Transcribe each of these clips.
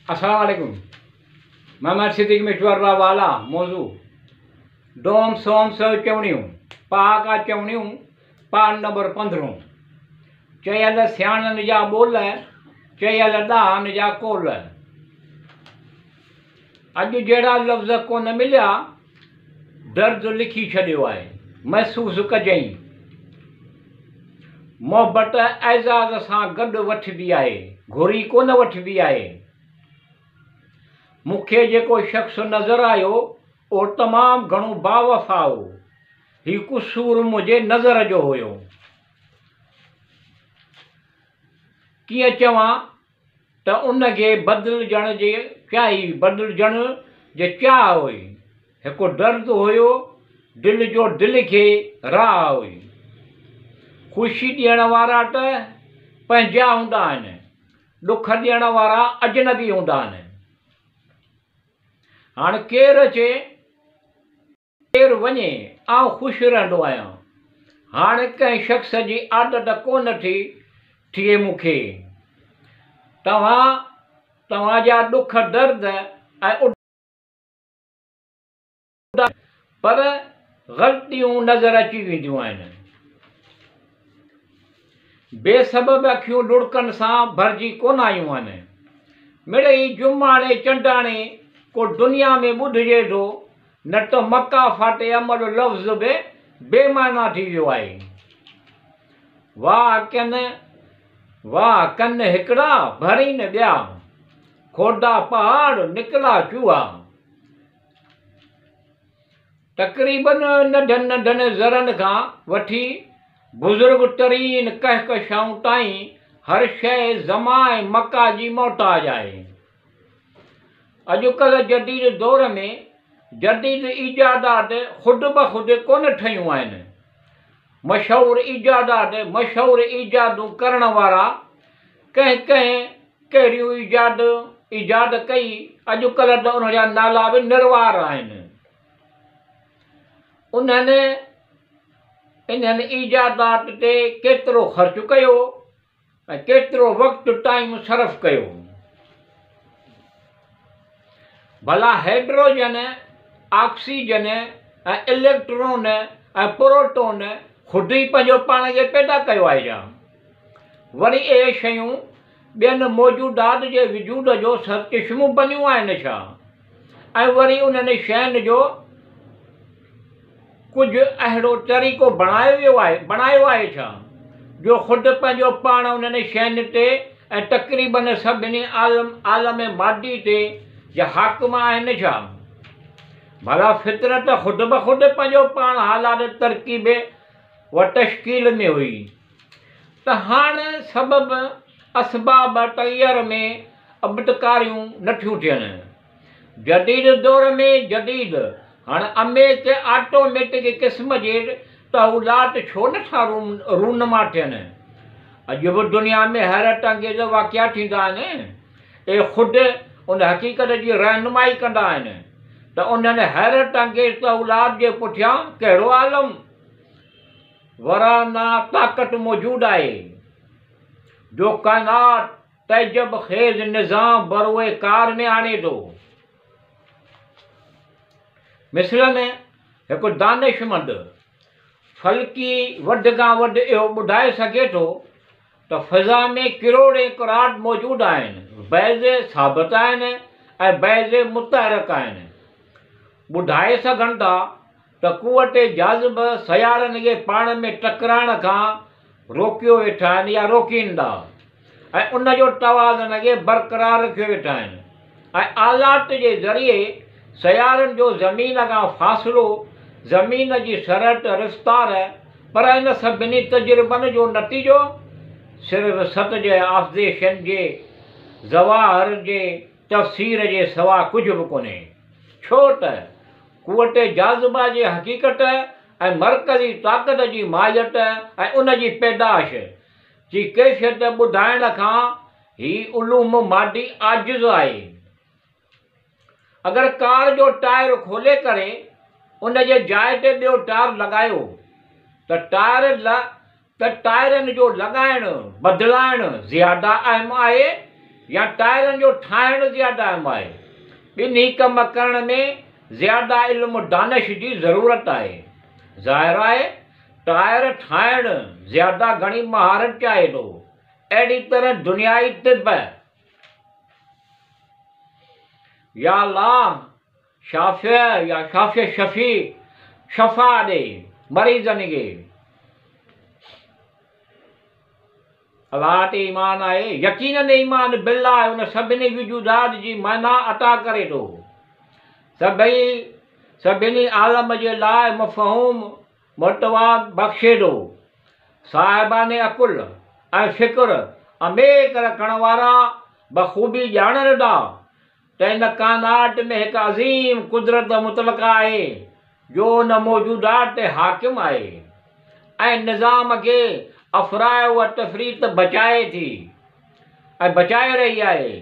अस्सलाम वालेकुम। मोहम्मद सिद्दीक मिठवार वाला मौजू डोम सोम सौ चवणियों पा का चवणियों पा नंबर 15 चयल सियाणन जा बोल चयल दान जा कोल। अज जड़ा लफ्ज़ कोन मिलिया दर्द लिखी छड़ियो है महसूस कजई मोहब्बत एजाज़ सां गॾु वठबी आहे घुरी कोन वठबी आहे। मूंखे जेको शख़्स नज़र आयो उहो तमामु घणो बावफ़ा हो। ही कुसूर मुंहिंजे नज़र जो हुयो। कीअं चवां त उनखे बदिलजण जे बदिलजण जे चाह हुई। हिकु दर्द हुयो दिलि जो दिलि खे राह हुई। ख़ुशी ॾियण वारा त पंहिंजा हूंदा आहिनि, ॾुख ॾियण वारा अजनबी हूंदा आहिनि। हाणे केरु अचे केरु वञे आउं ख़ुशि रहंदो आहियां। हाणे कंहिं शख़्स जी आदत कोन थी थिए मूंखे। तव्हांजा ॾुख दर्द ऐं पर ग़लतियूं नज़र अची वेंदियूं आहिनि। बेसबब अखियूं लुड़कनि सां भरिजी कोन आयूं आहिनि। मिड़ई जुमाणे चंडाणे को दुनिया में ॿुधिजे थो न त मका फाटे अमल लफ़्ज़ बि बेमाना थी वियो आहे। वाह कन हिकिड़ा भरी न ॿिया खोदा पहाड़ निकिला चूहा। तक़रीबन नंढनि नंढनि ज़रनि खां वठी बुज़ुर्ग तरीन कहकशाऊं ताईं हर शइ ज़मा ऐं मका जी मोहताज आहे। अॼुकल्ह जदीद दौर में जदीद ईजादात ख़ुदि ब ख़ुदि कोन ठहियूं आहिनि। मशहूरु ईजादूं करण वारा कहिड़ियूं ईजाद कई अॼुकल्ह त उनजा नाला बि निर्वार आहिनि। इन्हनि ईजादात ते केतिरो ख़र्चु कयो ऐं केतिरो वक़्तु टाइम सर्फ़ कयो। भला हाइड्रोजन ऑक्सीजन ऐं इलेक्ट्रॉन ऐं प्रोटॉन ख़ुदि ई पंहिंजो पाण खे पैदा कयो आहे छा? वरी इहे शयूं ॿियनि मौजूदात जे वजूद जो सरचश्मो बनियूं आहिनि छा? ऐं वरी उन्हनि शयुनि जो कुझु अहिड़ो तरीक़ो बणायो आहे छा जो ख़ुदि पंहिंजो पाण उन्हनि शयुनि ते ऐं तक़रीबन सभिनी आलम मादी ते या हाकिम आहिनि छा? भला फितरत ख़ुदि ब ख़ुदि पंहिंजो पाण हालात तरकीब व तश्कील में हुई त हाणे सबब असबाब तैयर में अबतकारियूं नथियूं थियनि। जदीद दौर में जदीद हाणे अमेक ऑटोमेटिक क़िस्म जे तहूलात छो नथा रूनमा थियनि। अॼु बि दुनिया में हैरत अंगेज़ वाक़िया थींदा आहिनि। ए ख़ुदि उन हक़ीक़त जी रहनुमाई कंदा आहिनि त उन्हनि हैरत अंगेज़ तहूलात जे पुठियां कहिड़ो आलम वराना ताक़त मौजूदु आहे जो काइनात तइजब ख़ेज़ निज़ाम बरोए कार में आणे थो। मिसलन हिकु दानिशमंद फल्की वधि खां वधि इहो ॿुधाए सघे थो त फ़िज़ा में किरोड़े कराट मौजूदु आहिनि। बैज़ साबित आहिनि ऐं बैज़ मुतहरक आहिनि। ॿुधाए सघनि था त क़ुव्वत जाज़िब सयारनि खे पाण में टकराइण खां रोकियो वेठा आहिनि या रोकींदा ऐं उनजो तवाज़ुन खे बरक़रार रखियो वेठा आहिनि ऐं आलात जे ज़रिए सयारनि जो ज़मीन खां फ़ासिलो ज़मीन जी शरत रिश्तार पर इन सभिनी तजुर्बनि जो नतीजो सिर्फ़ु सत जे ऑब्ज़र्वेशन जे ज़वाहर जे तफ़सीर जे सवा कुझु बि कोन्हे। छो त क़ुव्वत जाज़िबा जी हक़ीक़त ऐं मरकज़ी ताक़त जी माहियत ऐं उन जी पैदाश जी कैफ़ियत ॿुधाइण खां ही उलूम मादी आजिज़ आहे। अगरि कार जो टायर खोले करे उन जे जाइ ते ॿियो टायर लॻायो त टायरनि जो लॻाइणु बदिलाइणु ज़्यादा अहम आहे या टायरनि जो ठाहिणु ज़्यादा अहम आहे। ॿिन्ही कम करण में ज़्यादा इल्मु दानिश जी ज़रूरत आहे। ज़ाहिर आहे टायर ठाहिणु ज़्यादा घणी महारत चाहे थो। अहिड़ी तरह दुनियाई तिब या ला शाफ़िय या शाफ़िय शफ़ी शफ़ा ॾे मरीज़नि खे। अलाह ते ईमान आहे, यकीनन ईमान बिल्लाह उन सभिनी वजूदात जी माना अता करे थो। सभिनी आलम जे लाइ मफ़हूम मुतवा बख़्शे थो। साहिबाने अकुल ऐं फ़िक्र अमेक रखण वारा बख़ूबी ॼाणनि था त इन कानात में हिकु अज़ीम कुदरत मुतलक़ा आहे जो उन मौजूदात ते हाकिम आहे ऐं निज़ाम खे अफ़राए व तफ़रीत बचाए थी ऐं बचाए रही आहे।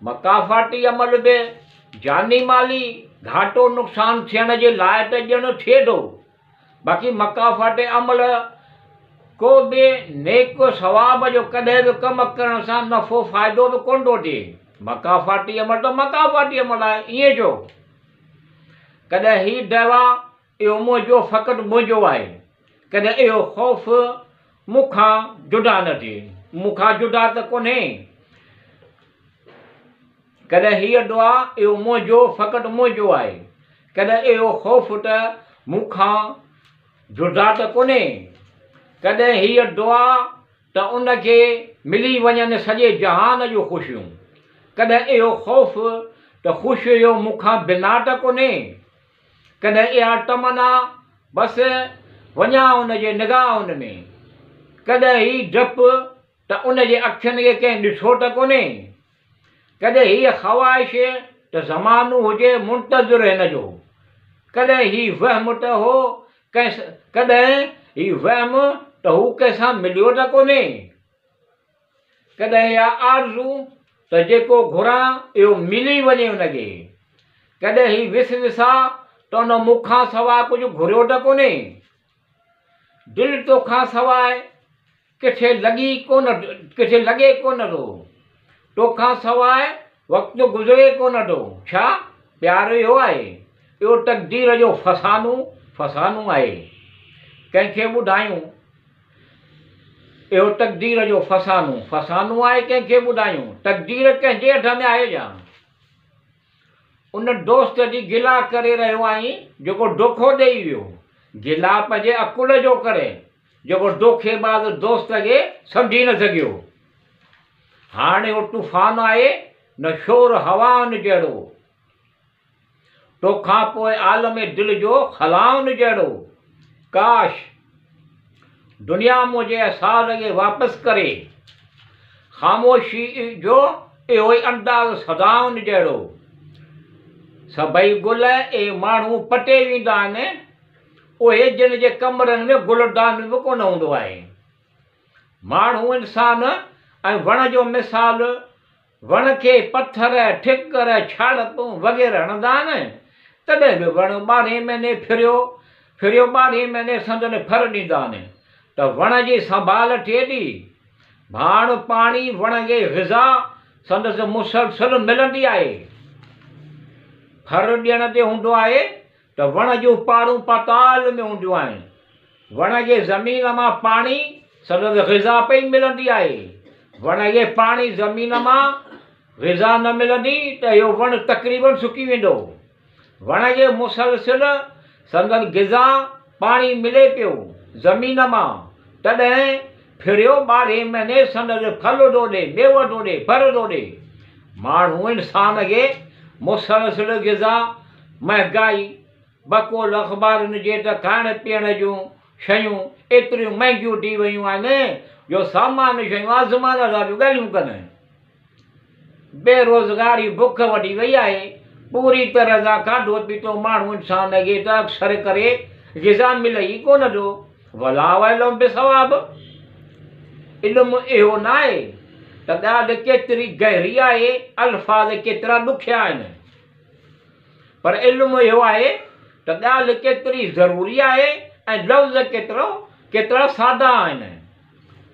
मकाफ़ाती अमल बि जानी माली घाटो नुक़सान थियण जे लाइ त ॼण थिए थो। बाक़ी मकाफ़ाती अमल को बि नेक सवाब जो कॾहिं बि कमु करण सां नफ़ो फ़ाइदो बि कोन थो थिए। मकाफ़ाती अमल त मकाफ़ाती अमल आहे, ईअं छो? कॾहिं ही दवा इहो मुंहिंजो फ़क़ति मुंहिंजो आहे, कॾहिं इहो ख़ौफ़ मूंखां जुदा न थिए, मूंखां जुदा त कोन्हे। कॾहिं हीअ दुआ इहो मुंहिंजो फ़क़ति मुंहिंजो आहे, कॾहिं इहो ख़ौफ़ त मूंखां जुदा त कोन्हे। कॾहिं हीअ दुआ त उनखे मिली वञनि सॼे जहान जूं ख़ुशियूं, कॾहिं इहो ख़ौफ़ त ख़ुशी जो मूंखां बिना त कोन्हे। कॾहिं इहा तमना बसि वञा उनजे निगाहुनि में, कॾहिं ही डपु त उनजे अखियुनि खे कंहिं ॾिठो त कोन्हे। कॾहिं हीअ ख़्वाहिश त ज़मानो हुजे मुंतज़िर हिन जो, कॾहिं ही वहम त हो कॾहिं ही वहम त हू कंहिंसां मिलियो त कोन्हे। कॾहिं इहा आरज़ू त जेको घुरां इहो मिली वञे उनखे, कॾहिं ही विसविसा त उन मूंखां सवाइ कुझु घुरियो त कोन्हे। दिलि तोखां सवाइ किथे लॻे कोन थो, तोखां सवाइ वक़्तु गुज़रे कोन थो। छा प्यार इहो आहे? इहो तक़दीर जो फसानू आहे। कंहिंखे ॿुधायूं इहो तक़दीर जो फसानू आहे, कंहिंखे ॿुधायूं? तक़दीर कंहिंजे हथ में आहे छा? उन दोस्त जी गिला करे रहियो आहीं जेको धोखो ॾेई वियो, गिला पंहिंजे अकुल जो करे जेको धोखेबाज़ दोस्त खे सम्झी न सघियो। हाणे उहो तूफ़ान आहे न शोर हवाउनि जहिड़ो, तोखां पोइ आलम दिलि जो खलाउनि जहिड़ो। काश दुनिया मुंहिंजे अहसास खे वापसि करे, ख़ामोशी जो इहो ई अंदाज़ सदाउनि जहिड़ो। सभई गुल ऐं माण्हू पटे वेंदा आहिनि, उहे जिन जे कमरनि में गुलदान बि कोन हूंदो आहे। माण्हू इंसान ऐं वण जो मिसाल, वण खे पथर ठिकर छाड़प वग़ैरह हणंदा आहिनि, तॾहिं बि वण 12 महीने फिरियो 12 महीने संदनि फर ॾींदा आहिनि त वण जी संभाल थिए थी। भाण पाणी वण खे ग़िज़ा संदसि मुसलसल मिलंदी आहे। फर ॾियण ते हूंदो आहे त वण जूं पाड़ूं पाताल में हूंदियूं आहिनि। वण खे ज़मीन मां पाणी संदसि ग़िज़ा पई मिलंदी आहे। वण खे पाणी ज़मीन मां ग़िज़ा न मिलंदी त इहो वणु तक़रीबन सुकी वेंदो। वण खे मुसलसिल संदसि ग़िज़ा पाणी मिले पियो ज़मीन मां, तॾहिं फिरियो 12 महीने संदसि फल थो ॾे, मेवो थो ॾे, फर थो ॾे। माण्हू इंसान खे मुसलसिल ग़िज़ा, महांगाई, बकोल अख़बारुनि जे त खाइण पीअण जूं शयूं एतिरियूं महांगियूं थी वियूं आहिनि जो सामान शयूं आज़मान था थियूं ॻाल्हियूं कनि। बेरोज़गारी बुख वठी वई आहे। पूरी तरह सां खाधो पीतो माण्हू इंसान खे त अक्सर करे ग़िज़ा मिले ई कोन थो। वला वलम बि सवाब। इल्मु इहो न आहे त ॻाल्हि केतिरी गहरी आहे, अल्फाज़ केतिरा ॾुखिया आहिनि, पर इल्मु इहो आहे त ॻाल्हि केतिरी ज़रूरी आहे ऐं लफ़्ज़ केतिरा सादा आहिनि।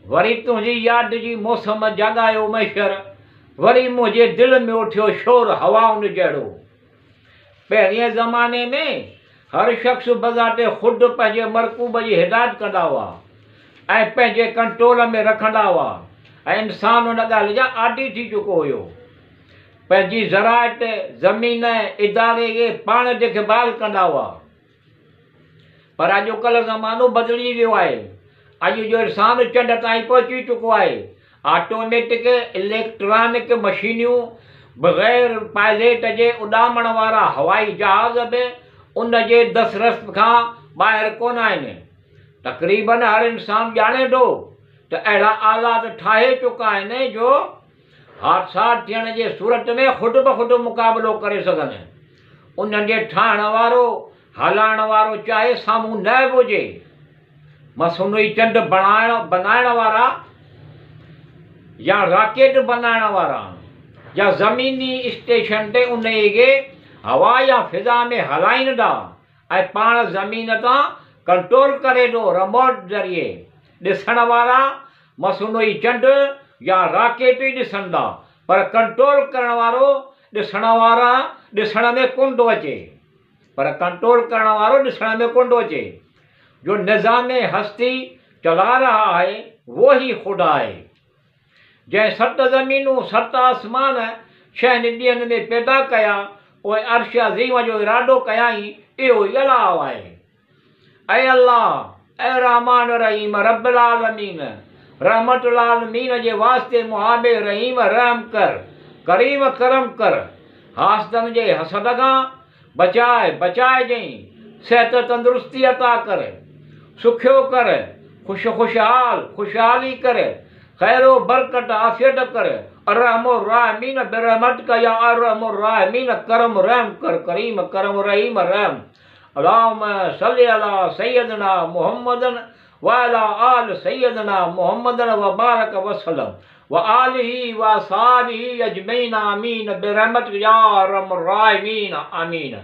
वरी तुंहिंजी यादि जी मौसम जाॻायो मैशर, वरी मुंहिंजे दिलि में उथियो शोर हवाउनि जहिड़ो। पहिरीं ज़माने में हर शख़्स बज़ाटे ख़ुदि पंहिंजे मरकूब जी हिदायत कंदा हुआ ऐं पंहिंजे कंट्रोल में रखंदा हुआ ऐं इंसानु उन ॻाल्हि जा आदी थी चुको हुयो। पंहिंजी ज़राइत ज़मीन इदारे खे पाण देखभाल कंदा हुआ। पर अॼुकल्ह ज़मानो बदिलिजी वियो आहे। अॼु जो इंसानु चंड ताईं पहुची चुको आहे। ऑटोमेटिक इलेक्ट्रॉनिक मशीनियूं बग़ैर पायलट जे उॾामण वारा हवाई जहाज़ बि उन जे दस्तरस खां ॿाहिरि कोन आहिनि। तक़रीबन हर इंसानु ॼाणे थो त अहिड़ा आलात ठाहे चुका आहिनि जो हादसा थियण जे सूरत में ख़ुदि ब ख़ुदि मुक़ाबिलो करे सघनि। उन्हनि जे ठाहिण वारो हलाइण वारो चाहे साम्हूं न बि हुजे, मसूनई चंड बनाइण वारा या रॉकेट बनाइण वारा या ज़मीनी स्टेशन ते उन खे हवा या फिज़ा में हलाईंदा ऐं पाण ज़मीन तां कंट्रोल करे थो रिमोट ज़रिए। ॾिसण वारा मसूनई चंड या रॉकेट ई ॾिसंदा, पर कंट्रोल करण वारो ॾिसण में कोन थो अचे। कोन थो अचे। जो निज़ाम हस्ती चला रहा है वो ही ख़ुदा आहे। जंहिं 7 ज़मीनूं 7 आसमान 6 ॾींहंनि में पैदा कया, पोइ अर्श अज़ीम जो इरादो कयाई, इहो ई अलाह आहे। ऐं अल्लाह ऐं रहमान रहीम रब्बुल आलमीन रहमतुल आलमीन जे वास्ते मुहाबे रहीम रहम कर, करीम करम कर। हासदनि जे हसद खां बचाए जई, सिहत तंदुरुस्ती अता कर, सुखियो कर, खुशहाली कर, खैरो बरकत आफ़ियत कर। अर्हमुर राहिमीन बिरहमतिक या अर्हमुर राहिमीन करम रहम कर, करीम करम रहीम रहम। अल्लाहुम्मा सल्लि अला सय्यदना मुहम्मदन व अला आल सय्यदना मुहम्मदन व बारक वसल्लम व आलिही व असहाबिही अजमईन आमीन बिरहमतिक या अर्हमुर राहिमीन आमीन।